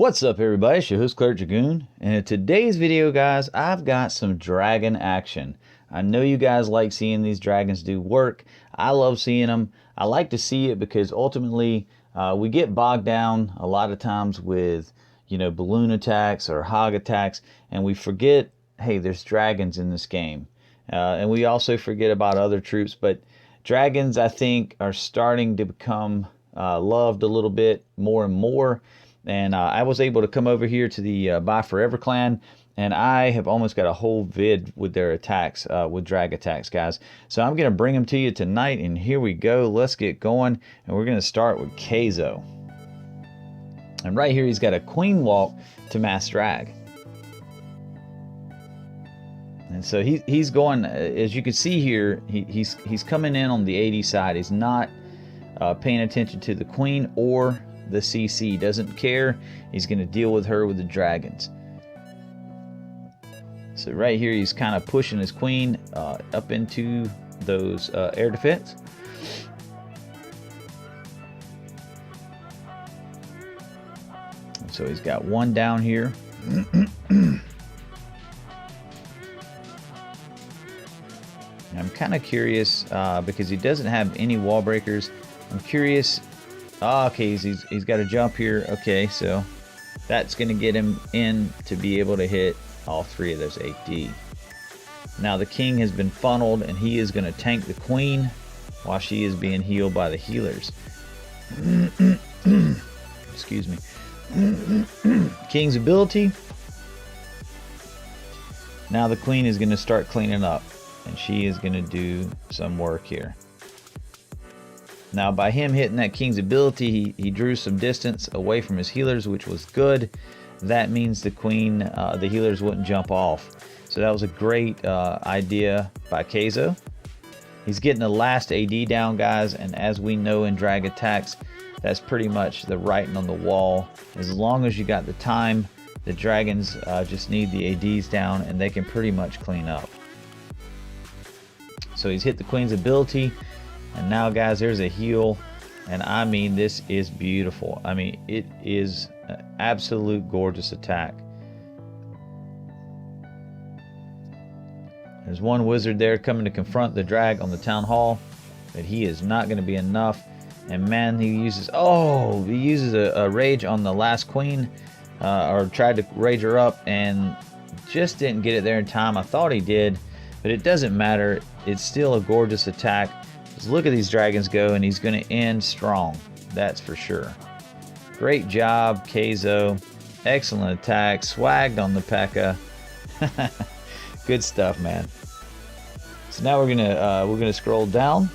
What's up, everybody? It's your host, Clerk Dragoon, and in today's video, guys, I've got some dragon action. I know you guys like seeing these dragons do work. I love seeing them. I like to see it because ultimately we get bogged down a lot of times with, balloon attacks or hog attacks, and we forget, hey, there's dragons in this game. And we also forget about other troops, but dragons, I think, are starting to become loved a little bit more and more. And I was able to come over here to the Buy Forever clan, and I have almost got a whole vid with their attacks, with drag attacks, guys. So I'm going to bring them to you tonight, and here we go. Let's get going, and we're going to start with Keizo. And right here, he's got a queenwalk to mass drag. And so he's going, as you can see here, he's coming in on the AD side. He's not paying attention to the queen or the CC. Doesn't care. He's going to deal with her with the dragons. So right here he's kind of pushing his queen up into those air defense. So he's got one down here. I'm kind of curious because he doesn't have any wall breakers. I'm curious. Okay, he's got to jump here. Okay, so that's going to get him in to be able to hit all three of those AD. Now the king has been funneled, and he is going to tank the queen while she is being healed by the healers. Excuse me. King's ability. Now the queen is going to start cleaning up, and she is going to do some work here. Now, by him hitting that king's ability, he drew some distance away from his healers, which was good. That means the queen, the healers wouldn't jump off. So that was a great idea by Keizo. He's getting the last AD down, guys, and as we know in drag attacks, that's pretty much the writing on the wall. As long as you got the time, the dragons just need the ADs down, and they can pretty much clean up. So he's hit the queen's ability. And now, guys, there's a heal, and I mean, this is beautiful. I mean, it is an absolute gorgeous attack. There's one wizard there coming to confront the drag on the town hall, but he is not going to be enough. And man, he uses a rage on the last queen, or tried to rage her up, and just didn't get it there in time. I thought he did, but it doesn't matter. It's still a gorgeous attack. Just look at these dragons go, and he's going to end strong. That's for sure. Great job, Keizo. Excellent attack. Swagged on the P.E.K.K.A. Good stuff, man. So now we're gonna scroll down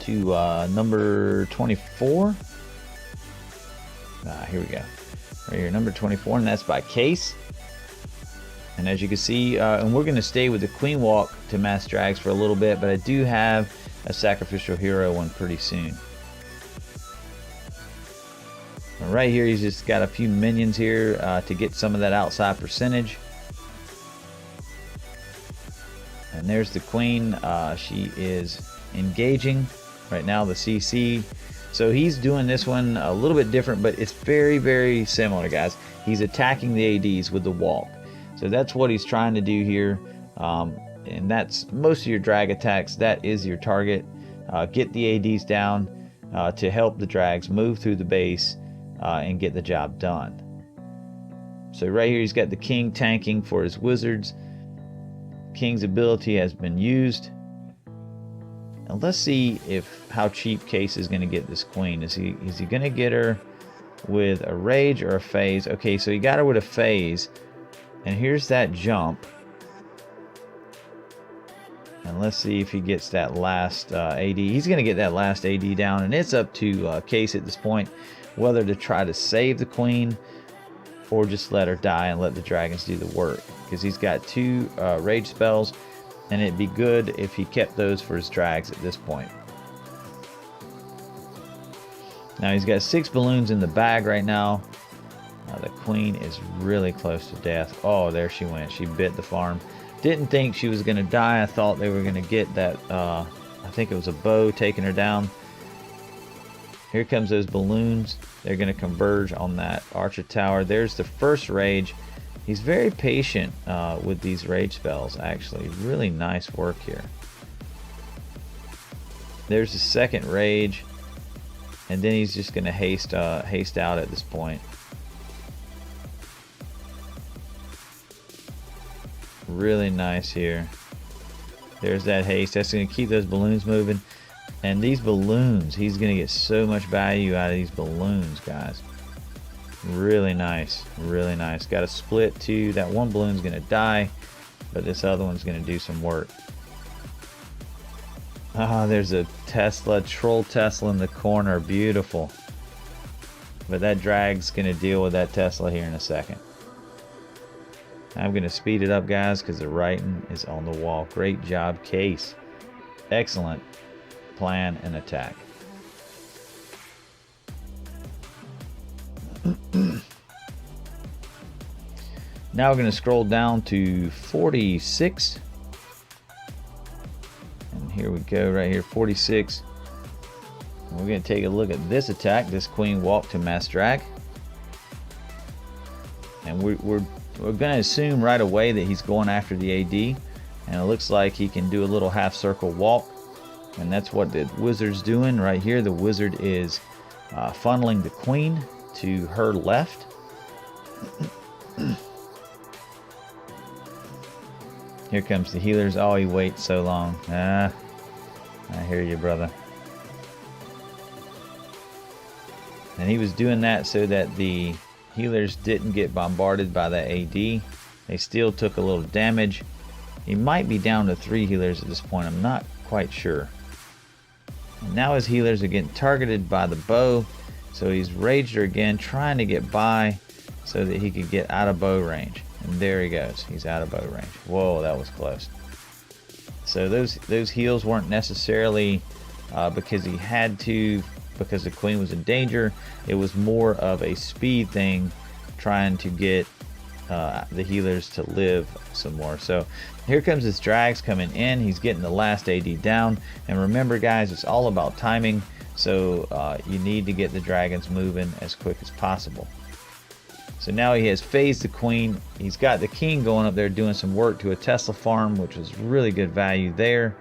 to number 24. Here we go. Right here, number 24, and that's by Case. And as you can see, and we're going to stay with the queen walk to mass drags for a little bit, but I do have a sacrificial hero one pretty soon. And right here, he's just got a few minions here to get some of that outside percentage. And there's the queen. She is engaging right now, the CC. So he's doing this one a little bit different, but it's very, very similar, guys. He's attacking the ADs with the walk. So that's what he's trying to do here, and that's most of your drag attacks. That is your target. Get the ADs down to help the drags move through the base and get the job done. So right here he's got the king tanking for his wizards. King's ability has been used. And let's see how cheap Case is going to get this queen. Is he going to get her with a rage or a phase? Okay, so he got her with a phase. And here's that jump. And let's see if he gets that last AD. He's going to get that last AD down. And it's up to Case at this point whether to try to save the queen or just let her die and let the dragons do the work. Because he's got two rage spells. And it'd be good if he kept those for his drags at this point. Now he's got 6 balloons in the bag right now. The queen is really close to death. Oh, there she went. She bit the farm. Didn't think she was going to die. I thought they were going to get that, I think it was a bow taking her down. Here comes those balloons. They're going to converge on that archer tower. There's the first rage. He's very patient with these rage spells, actually. Really nice work here. There's the second rage. And then he's just going to haste out at this point. Really nice here. There's that haste. That's going to keep those balloons moving. And these balloons, he's going to get so much value out of these balloons, guys. Really nice. Really nice. Got a split too. That one balloon's going to die, but this other one's going to do some work. Ah, there's a Tesla, troll Tesla in the corner. Beautiful. But that drag's going to deal with that Tesla here in a second. I'm going to speed it up, guys, because the writing is on the wall. Great job, Case. Excellent plan and attack. Now we're going to scroll down to 46. And here we go, right here, 46. We're going to take a look at this attack, this queen walk to mass drag. And we're going to assume right away that he's going after the AD. And it looks like he can do a little half circle walk. And that's what the wizard's doing right here. The wizard is funneling the queen to her left. Here comes the healers. Oh, he waits so long. Ah, I hear you, brother. And he was doing that so that the healers didn't get bombarded by the AD. They still took a little damage. He might be down to 3 healers at this point. I'm not quite sure. And now his healers are getting targeted by the bow. So he's raged her again, trying to get by so that he could get out of bow range. And there he goes. He's out of bow range. Whoa, that was close. So those heals weren't necessarily because he had to, because the queen was in danger. It was more of a speed thing, trying to get the healers to live some more. So here comes this drags coming in. He's getting the last AD down. And remember, guys, it's all about timing. So you need to get the dragons moving as quick as possible. So now he has phased the queen. He's got the king going up there doing some work to a Tesla farm, which was really good value there.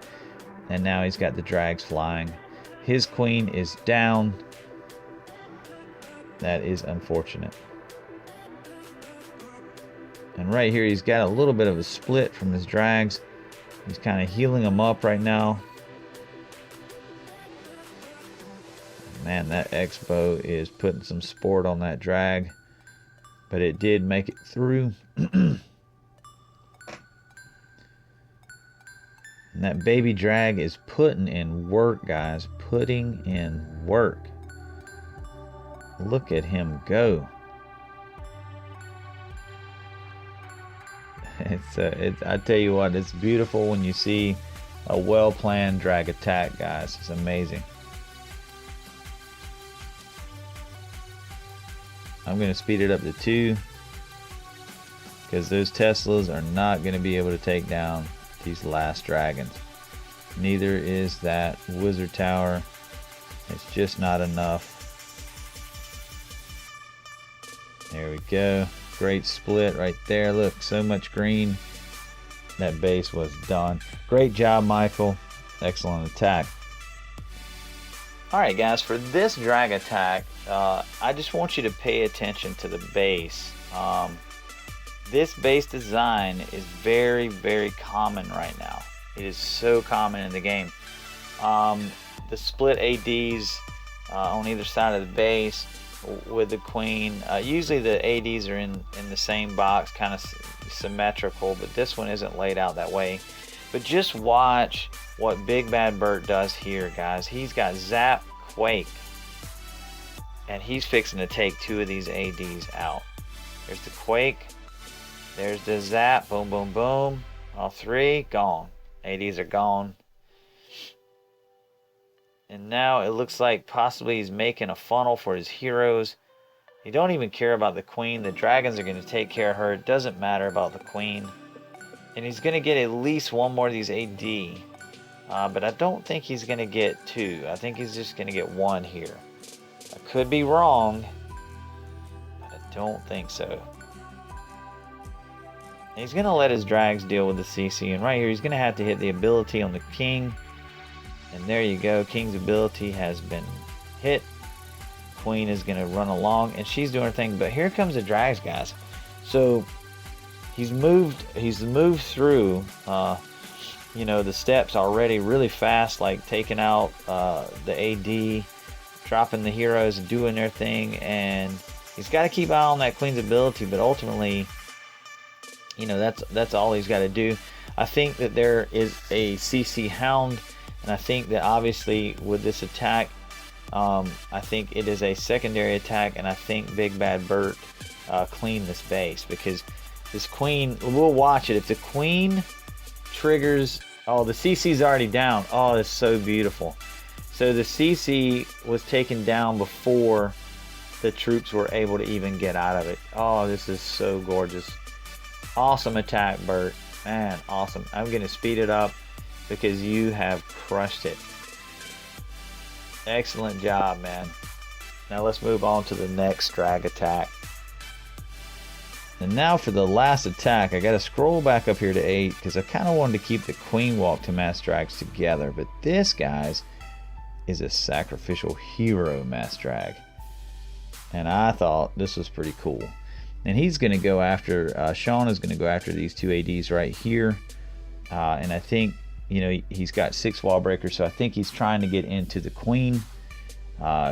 And now he's got the drags flying. His queen is down. That is unfortunate. And right here, he's got a little bit of a split from his drags. He's kind of healing them up right now. Man, that X-bow is putting some sport on that drag. But it did make it through. And that baby drag is putting in work, guys. Putting in work. Look at him go. I tell you what, it's beautiful when you see a well-planned drag attack, guys. It's amazing. I'm going to speed it up to 2 because those Teslas are not going to be able to take down these last dragons. Neither is that wizard tower. It's just not enough. There we go. Great split right there. Look, so much green. That base was done. Great job, Michael. Excellent attack. Alright guys, for this drag attack, I just want you to pay attention to the base. This base design is very, very common right now. It is so common in the game. The split ADs on either side of the base with the queen. Usually the ADs are in the same box, kind of symmetrical, but this one isn't laid out that way. But just watch what Big Bad Bert does here, guys. He's got Zap, Quake, and he's fixing to take 2 of these ADs out. There's the Quake, there's the Zap, boom, boom, boom. All 3 gone. ADs are gone. And now it looks like possibly he's making a funnel for his heroes. You don't even care about the queen. The dragons are going to take care of her. It doesn't matter about the queen. And he's going to get at least 1 more of these AD. But I don't think he's going to get 2. I think he's just going to get 1 here. I could be wrong, but I don't think so. He's going to let his drags deal with the CC, and right here he's going to have to hit the ability on the king. And there you go, king's ability has been hit. Queen is going to run along, and she's doing her thing, but here comes the drags, guys. So he's moved through you know, the steps already really fast, like taking out the AD, dropping the heroes, doing their thing, and he's got to keep eye on that queen's ability, but ultimately, you know, that's all he's got to do. I think that there is a CC hound, and I think that obviously with this attack, I think it is a secondary attack, and I think Big Bad Bert cleaned this base, because this queen, we'll watch it. If the queen triggers, oh, the CC's already down. Oh, it's so beautiful. So the CC was taken down before the troops were able to even get out of it. Oh, this is so gorgeous. Awesome attack, Bert. Man, awesome. I'm going to speed it up because you have crushed it. Excellent job, man. Now let's move on to the next drag attack. And now for the last attack, I got to scroll back up here to 8 because I kind of wanted to keep the queen walk to mass drags together. But this, guys, is a sacrificial hero mass drag. And I thought this was pretty cool. And he's going to go after, Sean is going to go after these two ADs right here. And I think, you know, he's got 6 wall breakers, so I think he's trying to get into the queen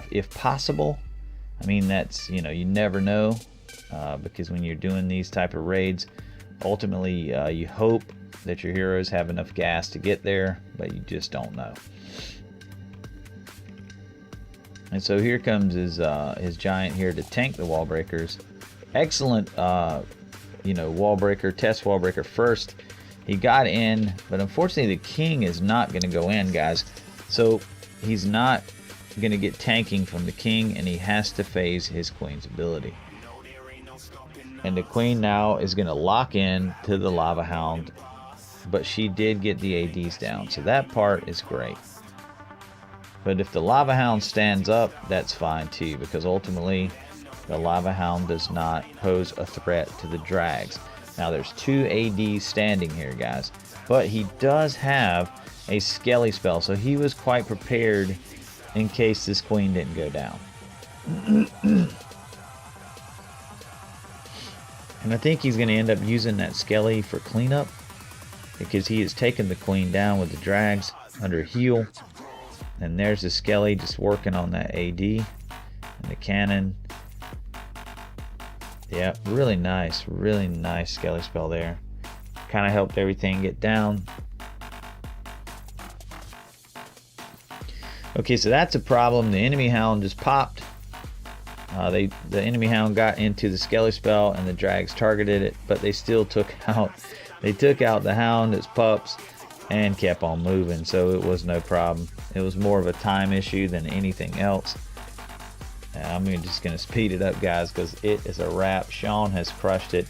if possible. I mean, that's, you know, you never know. Because when you're doing these type of raids, ultimately you hope that your heroes have enough gas to get there, but you just don't know. And so here comes his giant here to tank the wall breakers. Excellent, you know, wall breaker, test wall breaker first. He got in, but unfortunately the king is not going to go in, guys. So he's not going to get tanking from the king, and he has to phase his queen's ability. And the queen now is going to lock in to the lava hound, but she did get the ADs down, so that part is great. But if the lava hound stands up, that's fine too, because ultimately the lava hound does not pose a threat to the drags. Now there's 2 ADs standing here, guys, but he does have a skelly spell, so he was quite prepared in case this queen didn't go down. And I think he's going to end up using that skelly for cleanup, because he has taken the queen down with the drags under heal. And there's the skelly just working on that AD and the cannon. Yeah, really nice skelly spell there. Kind of helped everything get down. Okay, so that's a problem. The enemy hound just popped. The enemy hound got into the skelly spell, and the drags targeted it, but they still took out the hound, its pups, and kept on moving, so it was no problem. It was more of a time issue than anything else. And I'm just going to speed it up, guys, because it is a wrap. Sean has crushed it.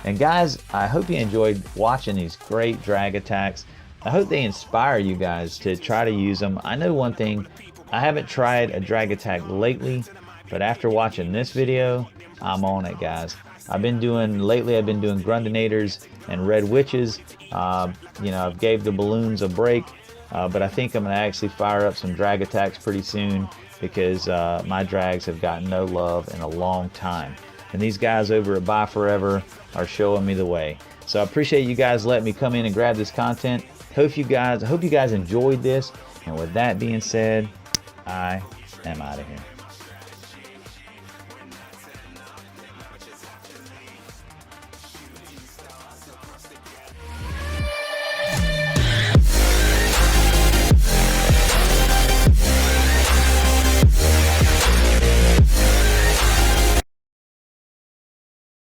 And guys, I hope you enjoyed watching these great drag attacks. I hope they inspire you guys to try to use them. I know one thing, I haven't tried a drag attack lately, but after watching this video, I'm on it, guys. Lately I've been doing Grundinators and Red Witches. You know, I've gave the balloons a break, but I think I'm going to actually fire up some drag attacks pretty soon, because my drags have gotten no love in a long time. And these guys over at Buy Forever are showing me the way. So I appreciate you guys letting me come in and grab this content. I hope you guys enjoyed this. And with that being said, I am out of here.